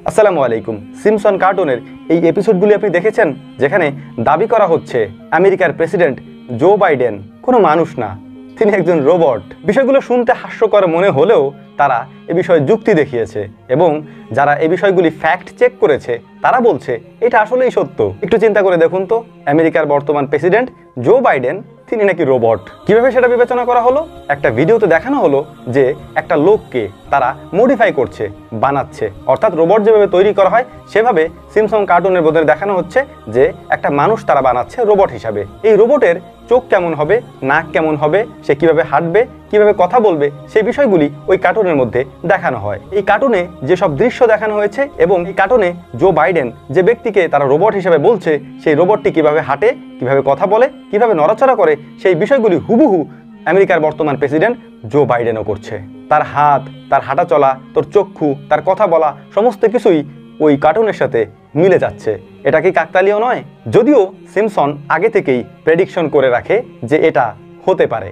আসসালামু আলাইকুম। সিম্পসন কার্টুনের এই এপিসোডগুলি আপনি দেখেছেন, যেখানে দাবি করা হচ্ছে আমেরিকার প্রেসিডেন্ট জো বাইডেন কোনো মানুষ না, তিনি একজন রোবট। বিষয়গুলো শুনতে হাস্যকর মনে হলেও তারা এ বিষয়ে যুক্তি দেখিয়েছে এবং যারা এই বিষয়গুলি ফ্যাক্ট চেক করেছে তারা বলছে এটা আসলেই সত্য। একটু চিন্তা করে দেখুন তো, আমেরিকার বর্তমান প্রেসিডেন্ট জো বাইডেন তিনি নাকি রোবট। কিভাবে সেটা বিবেচনা করা হলো? একটা ভিডিওতে দেখানো হলো যে একটা লোককে তারা মডিফাই করছে, বানাচ্ছে, অর্থাৎ রোবট যেভাবে তৈরি করা হয় সেভাবে সিম্পসন কার্টুনের মধ্যে দেখানো হচ্ছে যে একটা মানুষ তারা বানাচ্ছে রোবট হিসাবে। এই রোবটের চোখ কেমন হবে, নাক কেমন হবে, সে কিভাবে হাঁটবে, কিভাবে কথা বলবে, সেই বিষয়গুলি ওই কার্টুনের মধ্যে দেখানো হয়। এই কার্টুনে যেসব দৃশ্য দেখানো হয়েছে এবং এই কার্টুনে জো বাইডেন যে ব্যক্তিকে তারা রোবট হিসেবে বলছে, সেই রোবটটি কিভাবে হাঁটে, কিভাবে কথা বলে, কিভাবে নড়াচড়া করে, সেই বিষয়গুলি হুবহু আমেরিকার বর্তমান প্রেসিডেন্ট জো বাইডেনও করছে। তার হাত, তার হাঁটা চলা, তার চক্ষু, তার কথা বলা সমস্ত কিছুই ওই কার্টুনের সাথে মিলে যাচ্ছে। এটা কি কাকতালীয় নয়? যদিও সিম্পসন আগে থেকেই প্রেডিকশন করে রাখে যে এটা হতে পারে।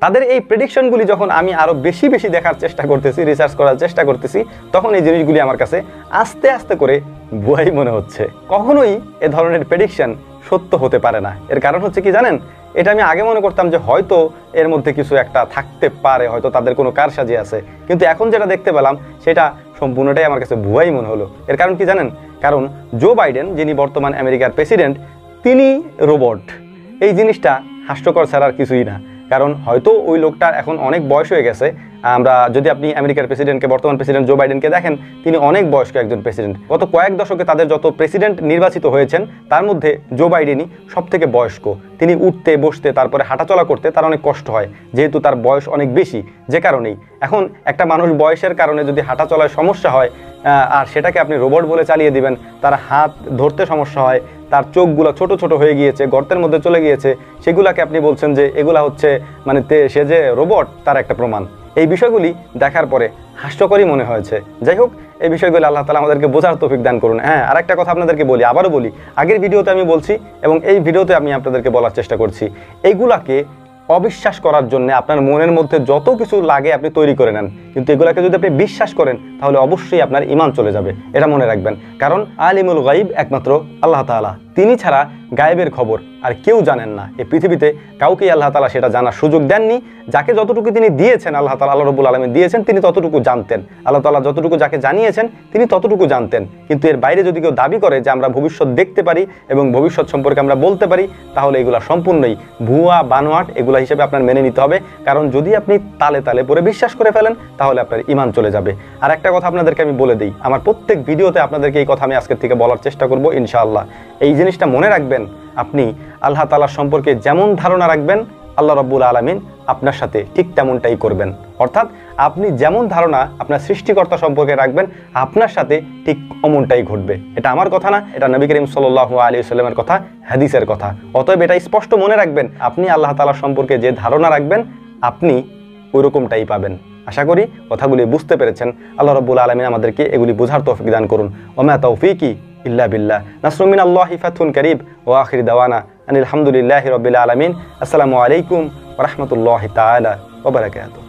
তাদের এই প্রেডিকশনগুলি যখন আমি আরও বেশি দেখার চেষ্টা করতেছি, রিসার্চ করার চেষ্টা করতেছি, তখন এই জিনিসগুলি আমার কাছে আস্তে আস্তে করে ভুয়াই মনে হচ্ছে। কখনোই এ ধরনের প্রেডিকশন সত্য হতে পারে না। এর কারণ হচ্ছে কি জানেন? এটা আমি আগে মনে করতাম যে হয়তো এর মধ্যে কিছু একটা থাকতে পারে, হয়তো তাদের কোনো কারসাজি আছে, কিন্তু এখন যেটা দেখতে পেলাম সেটা সম্পূর্ণটাই আমার কাছে ভুয়াই মনে হলো। এর কারণ কি জানেন? কারণ জো বাইডেন যিনি বর্তমান আমেরিকার প্রেসিডেন্ট, তিনি রোবট। এই জিনিসটা হাস্যকর ছাড়া আর কিছুই না। কারণ হয়তো ওই লোকটার এখন অনেক বয়স হয়ে গেছে। আমরা যদি আপনি আমেরিকার প্রেসিডেন্টকে, বর্তমান প্রেসিডেন্ট জো বাইডেনকে দেখেন, তিনি অনেক বয়স্ক একজন প্রেসিডেন্ট। গত কয়েক দশকে তাদের যত প্রেসিডেন্ট নির্বাচিত হয়েছেন তার মধ্যে জো বাইডেনই সব থেকে বয়স্ক। তিনি উঠতে বসতে তারপরে হাঁটাচলা করতে তার অনেক কষ্ট হয়, যেহেতু তার বয়স অনেক বেশি। যে কারণেই এখন একটা মানুষ বয়সের কারণে যদি হাঁটাচলায় সমস্যা হয় আর সেটাকে আপনি রোবট বলে চালিয়ে দিবেন, তার হাত ধরতে সমস্যা হয়, তার চোখগুলো ছোট ছোট হয়ে গিয়েছে, গর্তের মধ্যে চলে গিয়েছে, সেগুলাকে আপনি বলছেন যে এগুলা হচ্ছে মানে সে যে রোবট, তার একটা প্রমাণ। এই বিষয়গুলি দেখার পরে হাস্যকরই মনে হয়েছে। যাই হোক, এই বিষয়গুলি আল্লাহ তাআলা আমাদেরকে বোঝার তৌফিক দান করুন। হ্যাঁ, আর একটা কথা আপনাদেরকে বলি, আবারও বলি, আগের ভিডিওতে আমি বলছি এবং এই ভিডিওতে আমি আপনাদেরকে বলার চেষ্টা করছি, এইগুলাকে অবিশ্বাস করার জন্য আপনার মনের মধ্যে যত কিছু লাগে আপনি তৈরি করে নেন, কিন্তু এগুলাকে যদি আপনি বিশ্বাস করেন তাহলে অবশ্যই আপনার ঈমান চলে যাবে। এটা মনে রাখবেন। কারণ আলিমুল গায়ব একমাত্র আল্লাহ তাআলা, তিনি ছাড়া গায়েবের খবর আর কেউ জানেন না। এই পৃথিবীতে কাউকেই আল্লাহ তাআলা সেটা জানার সুযোগ দেননি। যাকে যতটুকু তিনি দিয়েছেন, আল্লাহ তাআলা, আল্লাহ রাব্বুল আলামিন দিয়েছেন, তিনি ততটুকু জানতেন। আল্লাহ তাআলা যতটুকু যাকে জানিয়েছেন তিনি ততটুকু জানতেন। কিন্তু এর বাইরে যদি কেউ দাবি করে যে আমরা ভবিষ্যৎ দেখতে পারি এবং ভবিষ্যৎ সম্পর্কে আমরা বলতে পারি, তাহলে এগুলা সম্পূর্ণই ভুয়া, বানোয়াট, এগুলা হিসেবে আপনার মেনে নিতে হবে। কারণ যদি আপনি তালে তালে পরে বিশ্বাস করে ফেলেন তাহলে আপনার ঈমান চলে যাবে। আর একটা কথা আপনাদেরকে আমি বলে দিই, আমার প্রত্যেক ভিডিওতে আপনাদেরকে এই কথা আমি আজকের থেকে বলার চেষ্টা করব ইনশাআল্লাহ। এই জিনিসটা মনে রাখবেন, আপনি আল্লাহ তাআলার সম্পর্কে যেমন ধারণা রাখবেন, আল্লাহ রাব্বুল আলামিন আপনার সাথে ঠিক তেমনটাই করবেন। অর্থাৎ আপনি যেমন ধারণা আপনার সৃষ্টিকর্তা সম্পর্কে রাখবেন, আপনার সাথে ঠিক অমনটাই ঘটবে। এটা আমার কথা না, এটা নবী করিম সাল্লাল্লাহু আলাইহি ওয়াসাল্লামের কথা, হাদিসের কথা। অতএব এটা স্পষ্ট মনে রাখবেন, আপনি আল্লাহ তাআলার সম্পর্কে যে ধারণা রাখবেন আপনি ওইরকমটাই পাবেন। আশা করি কথাগুলি বুঝতে পেরেছেন। আল্লাহ রাব্বুল আলামিন আমাদেরকে এগুলি বোঝার তৌফিক দান করুন। ওমা তৌফিকি ইল্লা বিল্লাহ। নাসরুম মিনাল্লাহি ফাতহুন কারীব ওয়া আখির দাওয়ানা আনিল হামদুলিল্লাহি রাব্বিল আলামিন। আসসালামু আলাইকুম ওয়া রাহমাতুল্লাহি তাআলা ওয়া বারাকাতুহু।